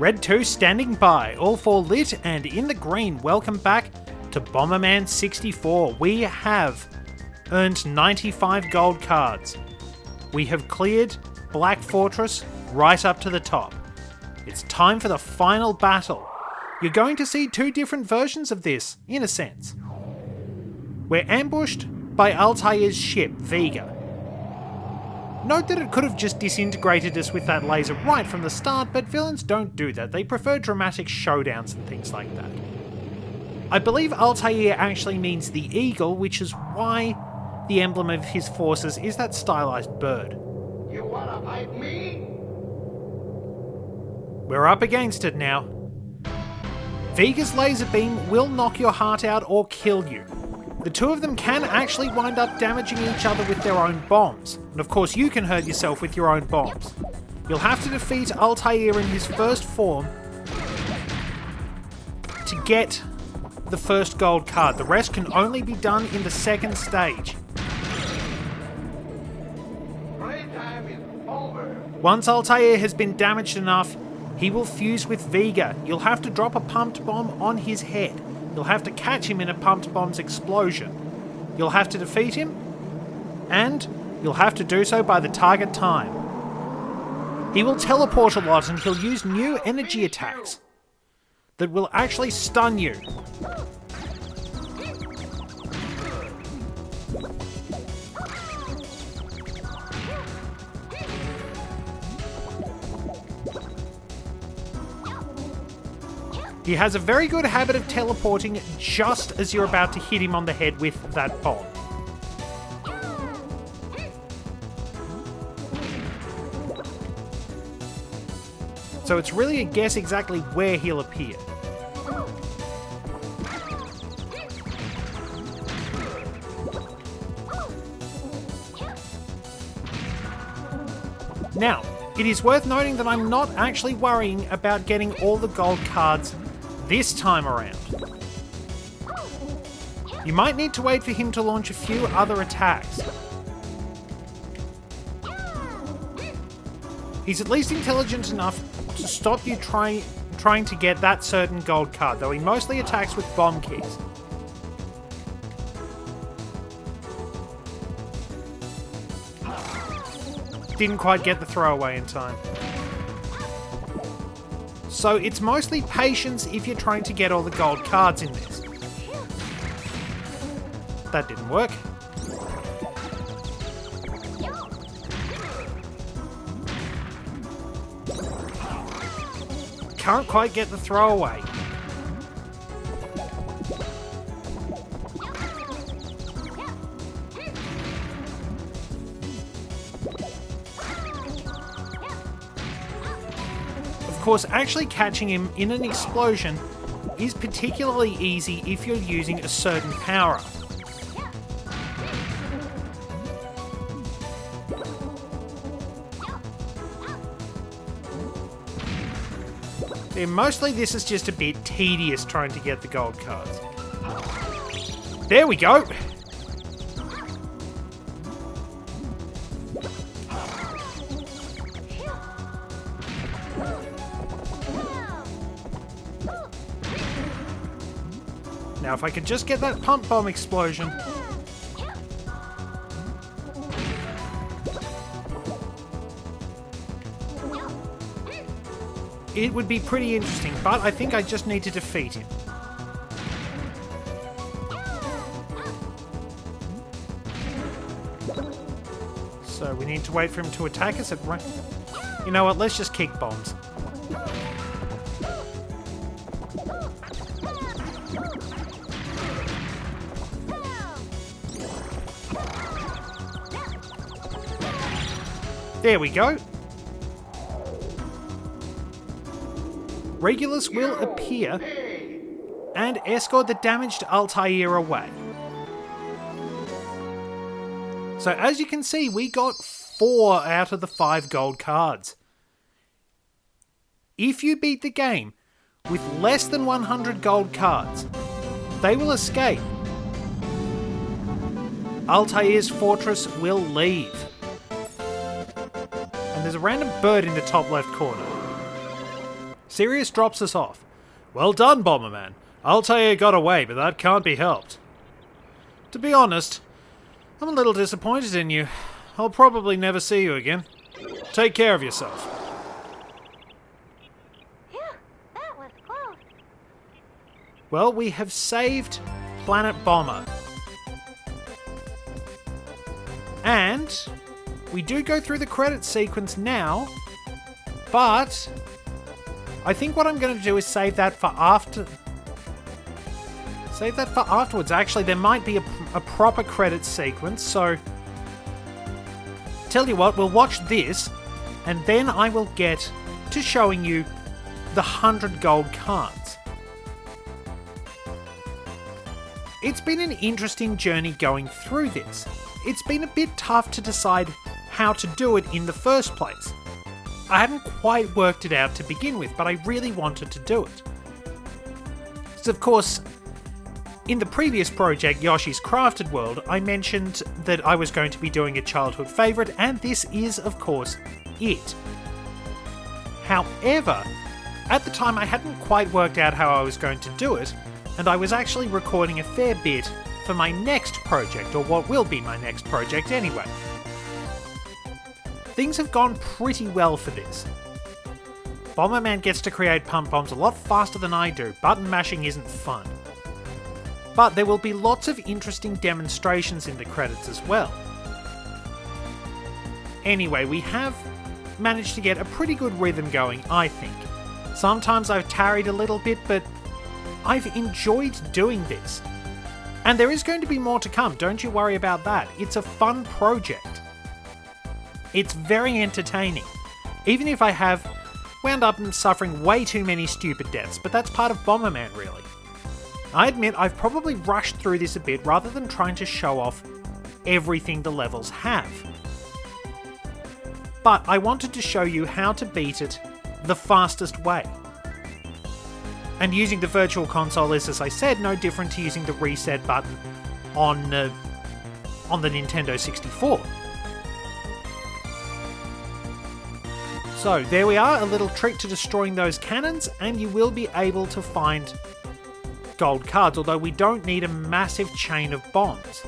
Red 2 standing by, all 4 lit and in the green. Welcome back to Bomberman 64. We have earned 95 gold cards. We have cleared Black Fortress right up to the top. It's time for the final battle. You're going to see 2 different versions of this, in a sense. We're ambushed by Altair's ship, Vega. Note that it could have just disintegrated us with that laser right from the start, but villains don't do that. They prefer dramatic showdowns and things like that. I believe Altair actually means the eagle, which is why the emblem of his forces is that stylized bird. You wanna fight me? We're up against it now. Vega's laser beam will knock your heart out or kill you. The 2 of them can actually wind up damaging each other with their own bombs. And of course you can hurt yourself with your own bombs. You'll have to defeat Altair in his first form to get the first gold card. The rest can only be done in the second stage. Playtime is over. Once Altair has been damaged enough, he will fuse with Vega. You'll have to drop a pumped bomb on his head. You'll have to catch him in a pumped bomb's explosion. You'll have to defeat him, and you'll have to do so by the target time. He will teleport a lot and he'll use new energy attacks that will actually stun you. He has a very good habit of teleporting just as you're about to hit him on the head with that bomb. So it's really a guess exactly where he'll appear. Now, it is worth noting that I'm not actually worrying about getting all the gold cards this time around. You might need to wait for him to launch a few other attacks. He's at least intelligent enough to stop you trying to get that certain gold card, though he mostly attacks with bomb keys. Didn't quite get the throwaway in time. So it's mostly patience if you're trying to get all the gold cards in this. That didn't work. Can't quite get the throwaway. Of course, actually catching him in an explosion is particularly easy if you're using a certain power-up. Yeah, mostly this is just a bit tedious trying to get the gold cards. There we go! Now if I could just get that pump bomb explosion. It would be pretty interesting, but I think I just need to defeat him. So we need to wait for him to attack us at right. You know what, let's just kick bombs. There we go. Regulus will appear and escort the damaged Altair away. So as you can see, we got 4 out of the 5 gold cards. If you beat the game with less than 100 gold cards, they will escape. Altair's fortress will leave. And there's a random bird in the top left corner. Sirius drops us off. Well done, Bomberman. Altair got away, but that can't be helped. To be honest, I'm a little disappointed in you. I'll probably never see you again. Take care of yourself. Phew, that was close. Well, we have saved Planet Bomber. And we do go through the credits sequence now, but I think what I'm going to do is save that for afterwards. Actually, there might be a proper credits sequence, so tell you what, we'll watch this, and then I will get to showing you the 100 gold cards. It's been an interesting journey going through this. It's been a bit tough to decide how to do it in the first place. I hadn't quite worked it out to begin with, but I really wanted to do it. So of course, in the previous project, Yoshi's Crafted World, I mentioned that I was going to be doing a childhood favourite, and this is, of course, it. However, at the time I hadn't quite worked out how I was going to do it, and I was actually recording a fair bit for my next project, or what will be my next project anyway. Things have gone pretty well for this. Bomberman gets to create pump bombs a lot faster than I do. Button mashing isn't fun. But there will be lots of interesting demonstrations in the credits as well. Anyway, we have managed to get a pretty good rhythm going, I think. Sometimes I've tarried a little bit, but I've enjoyed doing this. And there is going to be more to come, don't you worry about that. It's a fun project. It's very entertaining, even if I have wound up suffering way too many stupid deaths, but that's part of Bomberman, really. I admit I've probably rushed through this a bit rather than trying to show off everything the levels have. But I wanted to show you how to beat it the fastest way. And using the Virtual Console is, as I said, no different to using the reset button on the Nintendo 64. So there we are, a little trick to destroying those cannons, and you will be able to find gold cards, although we don't need a massive chain of bombs.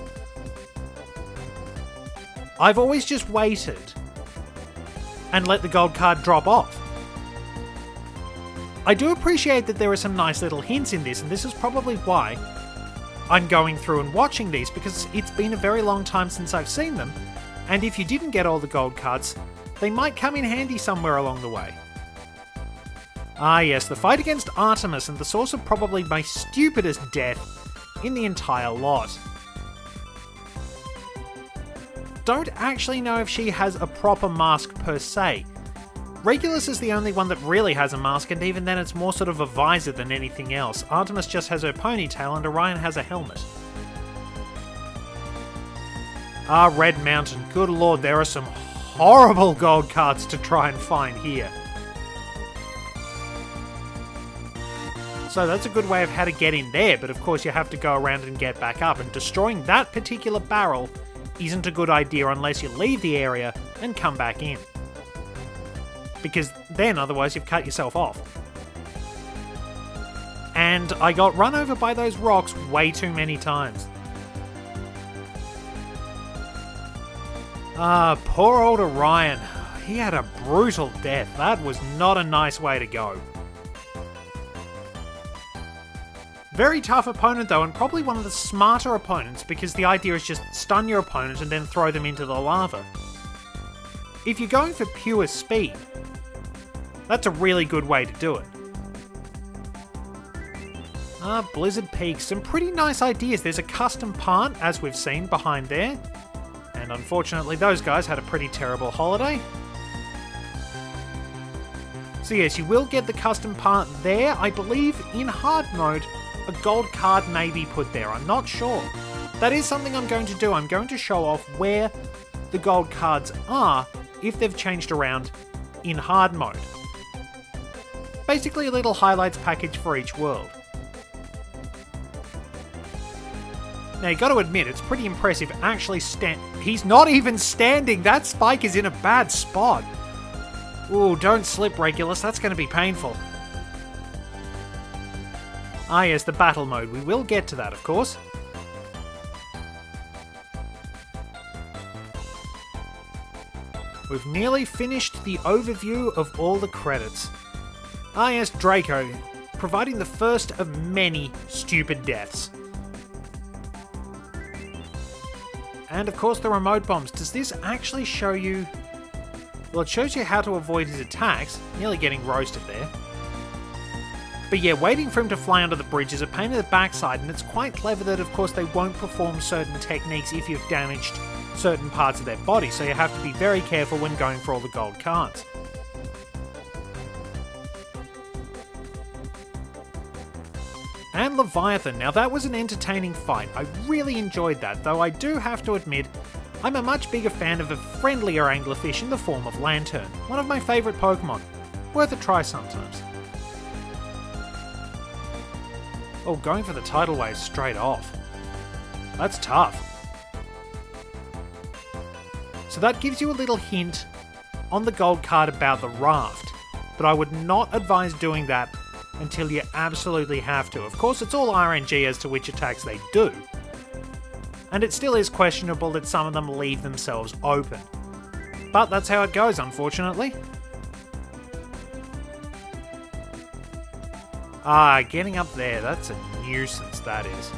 I've always just waited and let the gold card drop off. I do appreciate that there are some nice little hints in this, and this is probably why I'm going through and watching these, because it's been a very long time since I've seen them, and if you didn't get all the gold cards, they might come in handy somewhere along the way. Ah yes, the fight against Artemis, and the source of probably my stupidest death in the entire lot. Don't actually know if she has a proper mask per se. Regulus is the only one that really has a mask, and even then it's more sort of a visor than anything else. Artemis just has her ponytail and Orion has a helmet. Ah, Red Mountain, good lord, there are some horrible gold cards to try and find here. So that's a good way of how to get in there, but of course you have to go around and get back up, and destroying that particular barrel isn't a good idea unless you leave the area and come back in. Because then otherwise you've cut yourself off. And I got run over by those rocks way too many times. Ah, poor old Orion. He had a brutal death. That was not a nice way to go. Very tough opponent though, and probably one of the smarter opponents, because the idea is just stun your opponent and then throw them into the lava. If you're going for pure speed, that's a really good way to do it. Ah, Blizzard Peak, some pretty nice ideas. There's a custom part, as we've seen, behind there. And unfortunately those guys had a pretty terrible holiday. So yes, you will get the custom part there. I believe in hard mode, a gold card may be put there. I'm not sure. That is something I'm going to do. I'm going to show off where the gold cards are if they've changed around in hard mode. Basically a little highlights package for each world. Now you got to admit, it's pretty impressive actually he's not even standing! That spike is in a bad spot! Ooh, don't slip, Regulus, that's going to be painful. Ah yes, the battle mode. We will get to that, of course. We've nearly finished the overview of all the credits. Ah yes, Draco, providing the first of many stupid deaths. And of course the remote bombs. Does this actually show you... Well, it shows you how to avoid his attacks. Nearly getting roasted there. But yeah, waiting for him to fly onto the bridge is a pain in the backside, and it's quite clever that of course they won't perform certain techniques if you've damaged certain parts of their body, so you have to be very careful when going for all the gold cards. And Leviathan. Now that was an entertaining fight. I really enjoyed that, though I do have to admit I'm a much bigger fan of a friendlier anglerfish in the form of Lantern, one of my favourite Pokemon. Worth a try sometimes. Oh, going for the tidal wave straight off. That's tough. So that gives you a little hint on the gold card about the raft, but I would not advise doing that until you absolutely have to. Of course, it's all RNG as to which attacks they do, and it still is questionable that some of them leave themselves open. But that's how it goes, unfortunately. Ah, getting up there, that's a nuisance, that is.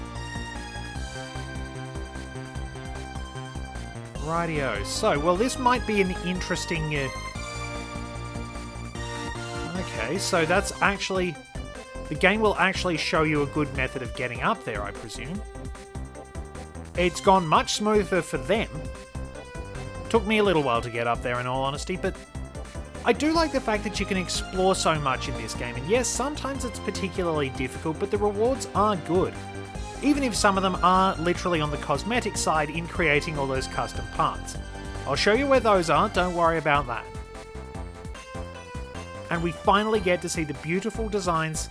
Rightio. So, well, this might be an interesting... Okay, so that's actually... The game will actually show you a good method of getting up there, I presume. It's gone much smoother for them. Took me a little while to get up there, in all honesty, but I do like the fact that you can explore so much in this game, and yes, sometimes it's particularly difficult, but the rewards are good. Even if some of them are literally on the cosmetic side in creating all those custom parts. I'll show you where those are, don't worry about that. And we finally get to see the beautiful designs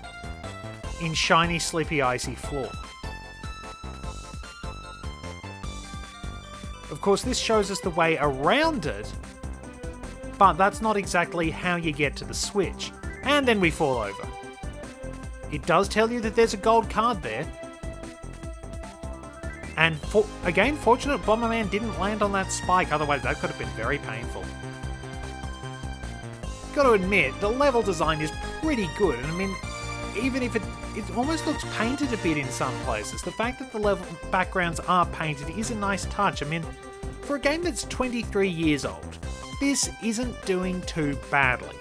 in shiny, slippy, icy floor. Of course, this shows us the way around it, but that's not exactly how you get to the switch. And then we fall over. It does tell you that there's a gold card there. And again, fortunate Bomberman didn't land on that spike, otherwise that could have been very painful. Got to admit, the level design is pretty good, and I mean, even if it almost looks painted a bit in some places, the fact that the level backgrounds are painted is a nice touch. I mean, for a game that's 23 years old, this isn't doing too badly.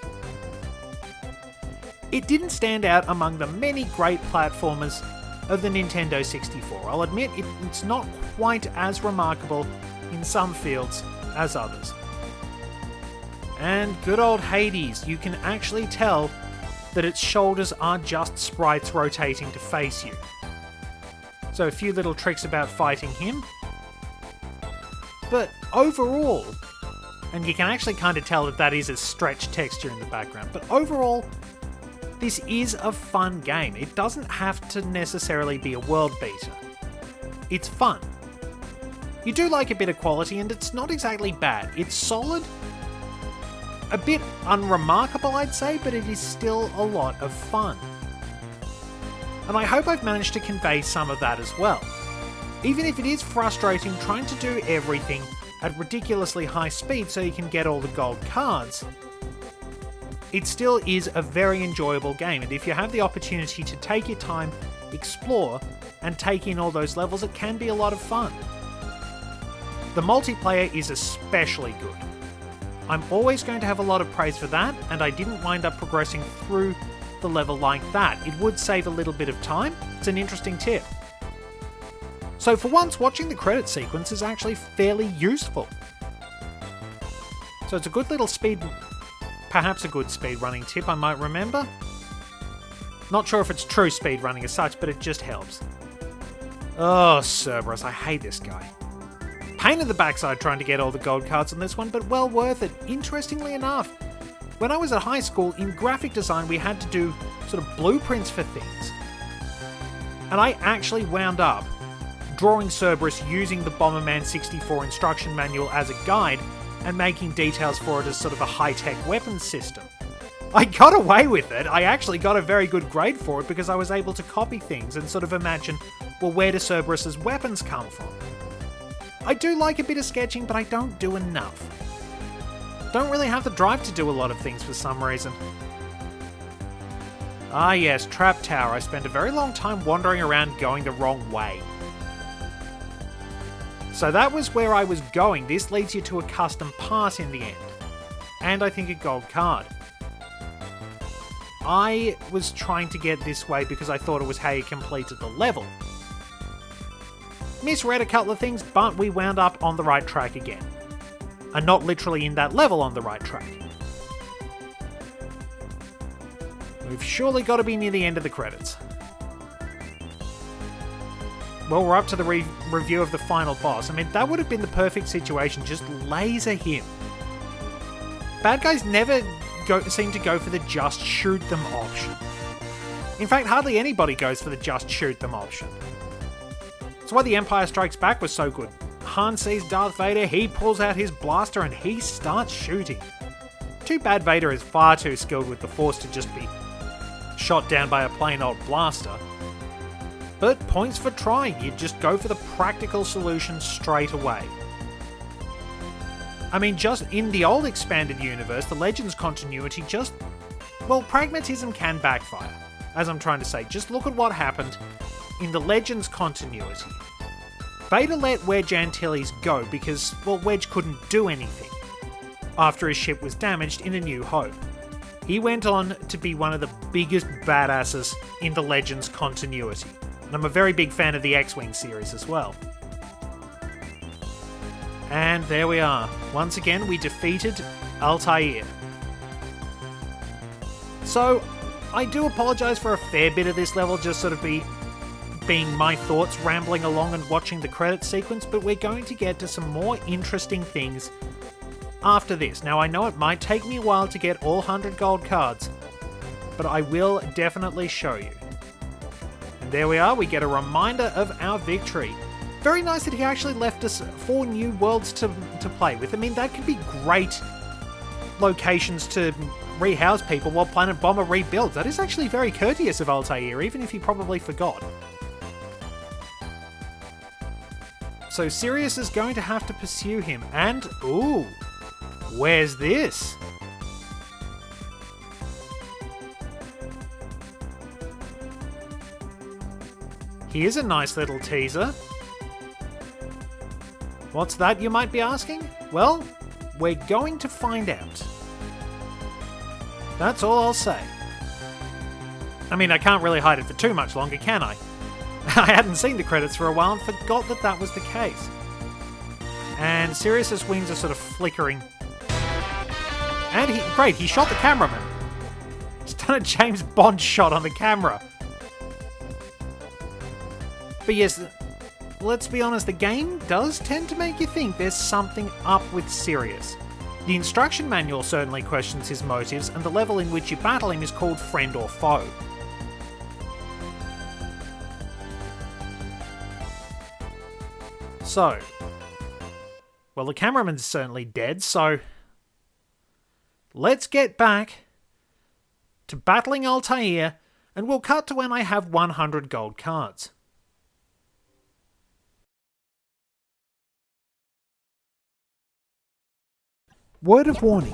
It didn't stand out among the many great platformers of the Nintendo 64. I'll admit it's not quite as remarkable in some fields as others. And good old Hades, you can actually tell that its shoulders are just sprites rotating to face you. So a few little tricks about fighting him. But overall, and you can actually kind of tell that that is a stretched texture in the background, but overall, this is a fun game. It doesn't have to necessarily be a world beater. It's fun. You do like a bit of quality, and it's not exactly bad. It's solid, a bit unremarkable, I'd say, but it is still a lot of fun. And I hope I've managed to convey some of that as well. Even if it is frustrating trying to do everything at ridiculously high speed so you can get all the gold cards, it still is a very enjoyable game, and if you have the opportunity to take your time, explore, and take in all those levels, it can be a lot of fun. The multiplayer is especially good. I'm always going to have a lot of praise for that, and I didn't wind up progressing through the level like that. It would save a little bit of time. It's an interesting tip. So for once, watching the credit sequence is actually fairly useful. So it's a good little perhaps a good speedrunning tip I might remember. Not sure if it's true speedrunning as such, but it just helps. Oh, Cerberus, I hate this guy. Pain in the backside trying to get all the gold cards on this one, but well worth it. Interestingly enough, when I was at high school, in graphic design we had to do sort of blueprints for things. And I actually wound up drawing Cerberus using the Bomberman 64 instruction manual as a guide and making details for it as sort of a high-tech weapons system. I got away with it. I actually got a very good grade for it because I was able to copy things and sort of imagine, well, where do Cerberus's weapons come from? I do like a bit of sketching, but I don't do enough. Don't really have the drive to do a lot of things for some reason. Ah yes, Trap Tower. I spent a very long time wandering around going the wrong way. So that was where I was going. This leads you to a custom part in the end. And I think a gold card. I was trying to get this way because I thought it was how you completed the level. Misread a couple of things, but we wound up on the right track again. And not literally in that level on the right track. We've surely got to be near the end of the credits. Well, we're up to the review of the final boss. I mean, that would have been the perfect situation, just laser him. Bad guys never seem to go for the just shoot them option. In fact, hardly anybody goes for the just shoot them option. That's why the Empire Strikes Back was so good. Han sees Darth Vader, he pulls out his blaster and he starts shooting. Too bad Vader is far too skilled with the Force to just be shot down by a plain old blaster. But points for trying, you just go for the practical solution straight away. I mean, just in the old expanded universe, the Legends continuity well, pragmatism can backfire. As I'm trying to say, just look at what happened in the Legends continuity. Vader let Wedge Antilles go because, well, Wedge couldn't do anything after his ship was damaged in A New Hope. He went on to be one of the biggest badasses in the Legends continuity. And I'm a very big fan of the X-Wing series as well. And there we are. Once again, we defeated Altair. So, I do apologise for a fair bit of this level just sort of being my thoughts rambling along and watching the credits sequence, but we're going to get to some more interesting things after this. Now, I know it might take me a while to get all 100 gold cards, but I will definitely show you. And there we are, we get a reminder of our victory. Very nice that he actually left us 4 new worlds to play with. I mean, that could be great locations to rehouse people while Planet Bomber rebuilds. That is actually very courteous of Altair, even if he probably forgot. So Sirius is going to have to pursue him, and ooh, where's this? Here's a nice little teaser. What's that, you might be asking? Well, we're going to find out. That's all I'll say. I mean, I can't really hide it for too much longer, can I? I hadn't seen the credits for a while and forgot that that was the case. And Sirius's wings are sort of flickering. And he shot the cameraman. He's done a James Bond shot on the camera. But yes, let's be honest, the game does tend to make you think there's something up with Sirius. The instruction manual certainly questions his motives, and the level in which you battle him is called Friend or Foe. So, well, the cameraman's certainly dead, so let's get back to battling Altair, and we'll cut to when I have 100 gold cards. Word of warning,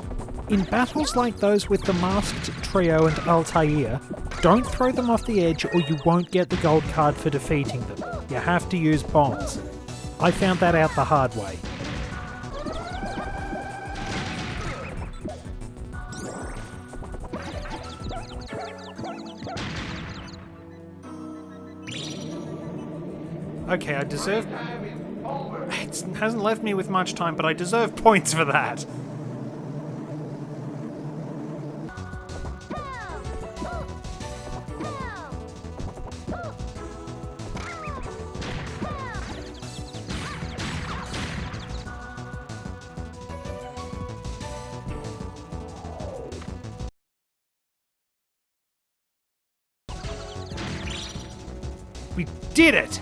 in battles like those with the Masked Trio and Altair, don't throw them off the edge or you won't get the gold card for defeating them. You have to use bombs. I found that out the hard way. Okay, I deserve... It hasn't left me with much time, but I deserve points for that. We did it!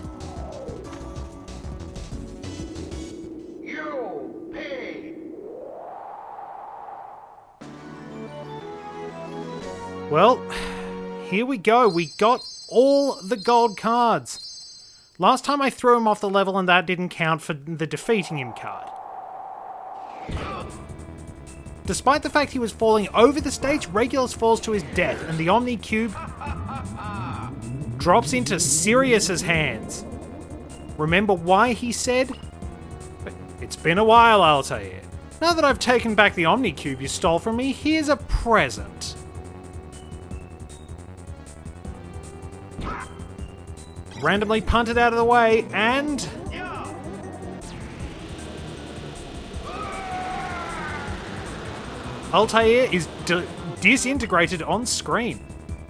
You pig! Well, here we go. We got all the gold cards. Last time I threw him off the level and that didn't count for the defeating him card. Despite the fact he was falling over the stage, Regulus falls to his death and the Omni Cube drops into Sirius's hands. Remember why he said, "It's been a while, Altair. Now that I've taken back the Omni Cube you stole from me, here's a present." Randomly punted out of the way, and Altair is disintegrated on screen.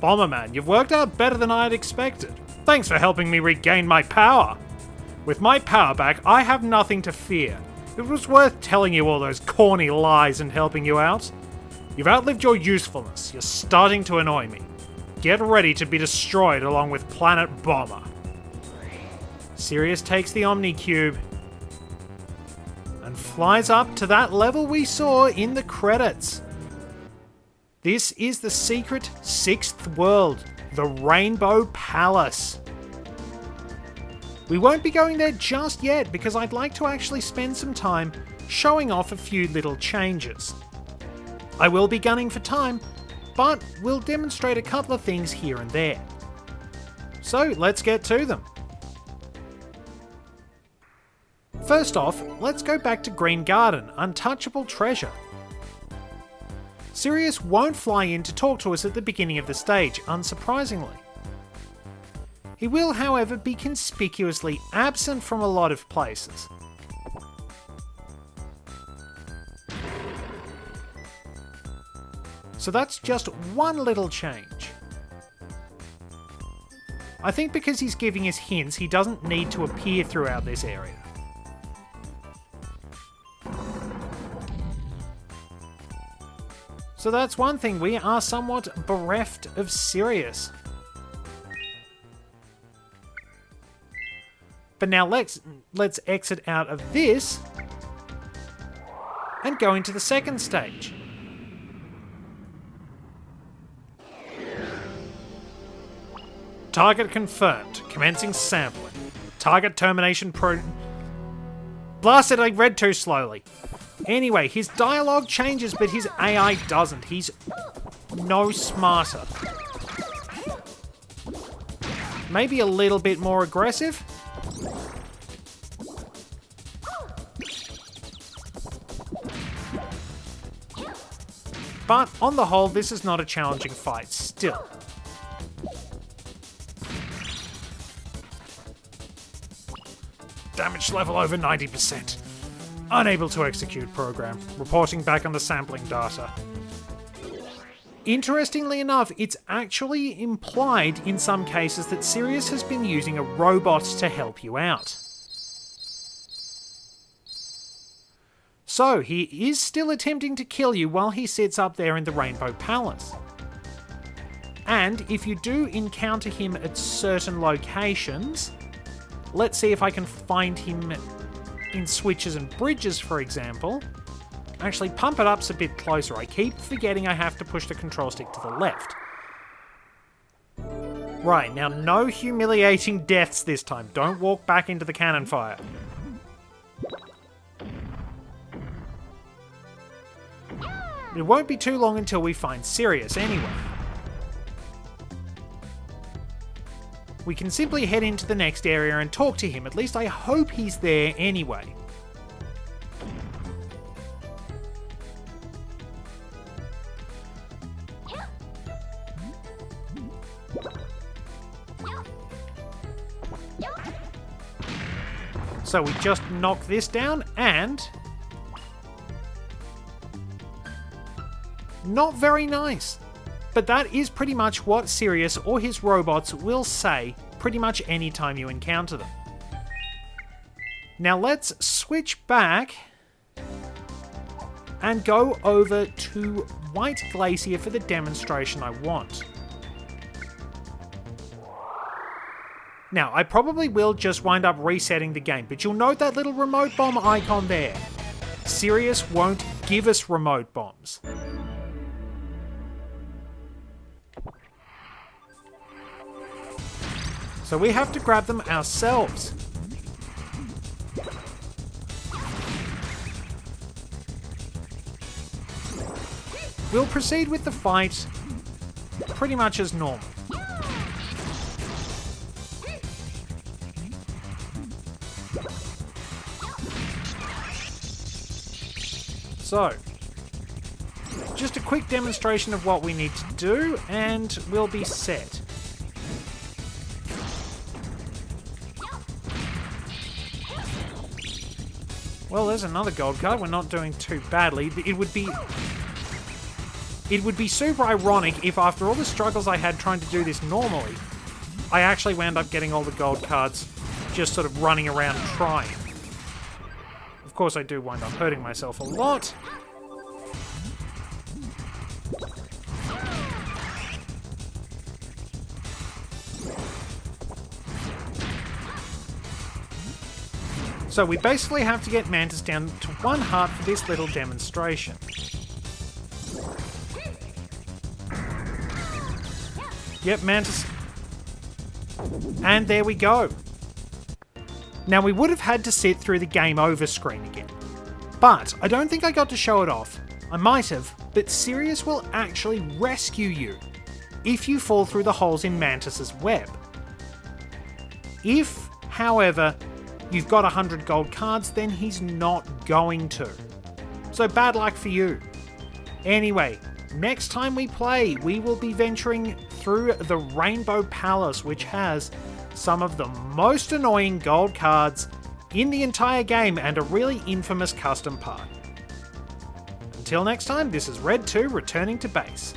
Bomberman, you've worked out better than I had expected. Thanks for helping me regain my power. With my power back, I have nothing to fear. It was worth telling you all those corny lies and helping you out. You've outlived your usefulness. You're starting to annoy me. Get ready to be destroyed along with Planet Bomber. Sirius takes the Omni Cube and flies up to that level we saw in the credits. This is the secret 6th world, the Rainbow Palace. We won't be going there just yet because I'd like to actually spend some time showing off a few little changes. I will be gunning for time, but we'll demonstrate a couple of things here and there. So let's get to them. First off, let's go back to Green Garden, Untouchable Treasure. Sirius won't fly in to talk to us at the beginning of the stage, unsurprisingly. He will, however, be conspicuously absent from a lot of places. So that's just one little change. I think because he's giving us hints, he doesn't need to appear throughout this area. So that's one thing, we are somewhat bereft of Sirius. But now let's exit out of this and go into the second stage. Target confirmed. Commencing sampling. Target termination Blasted, I read too slowly. Anyway, his dialogue changes, but his AI doesn't. He's no smarter. Maybe a little bit more aggressive? But on the whole, this is not a challenging fight still. Damage level over 90%. Unable to execute program. Reporting back on the sampling data. Interestingly enough, it's actually implied in some cases that Sirius has been using a robot to help you out. So, he is still attempting to kill you while he sits up there in the Rainbow Palace. And if you do encounter him at certain locations, let's see if I can find him in switches and bridges, for example. Actually, pump it up's a bit closer. I keep forgetting I have to push the control stick to the left. Right, now no humiliating deaths this time. Don't walk back into the cannon fire. It won't be too long until we find Sirius anyway. We can simply head into the next area and talk to him. At least I hope he's there anyway. So we just knock this down and... not very nice. But that is pretty much what Sirius or his robots will say pretty much any time you encounter them. Now let's switch back and go over to White Glacier for the demonstration I want. Now, I probably will just wind up resetting the game, but you'll note that little remote bomb icon there. Sirius won't give us remote bombs. So we have to grab them ourselves. We'll proceed with the fight pretty much as normal. So, just a quick demonstration of what we need to do, and we'll be set. Well, there's another gold card. We're not doing too badly. It would be super ironic if after all the struggles I had trying to do this normally, I actually wound up getting all the gold cards just sort of running around trying. Of course, I do wind up hurting myself a lot. So we basically have to get Mantis down to 1 heart for this little demonstration. Yep, Mantis. And there we go. Now we would have had to sit through the game over screen again. But I don't think I got to show it off. I might have, but Sirius will actually rescue you if you fall through the holes in Mantis's web. If, however, you've got 100 gold cards, then he's not going to. So bad luck for you. Anyway, next time we play, we will be venturing through the Rainbow Palace, which has some of the most annoying gold cards in the entire game and a really infamous custom part. Until next time, this is Red 2 returning to base.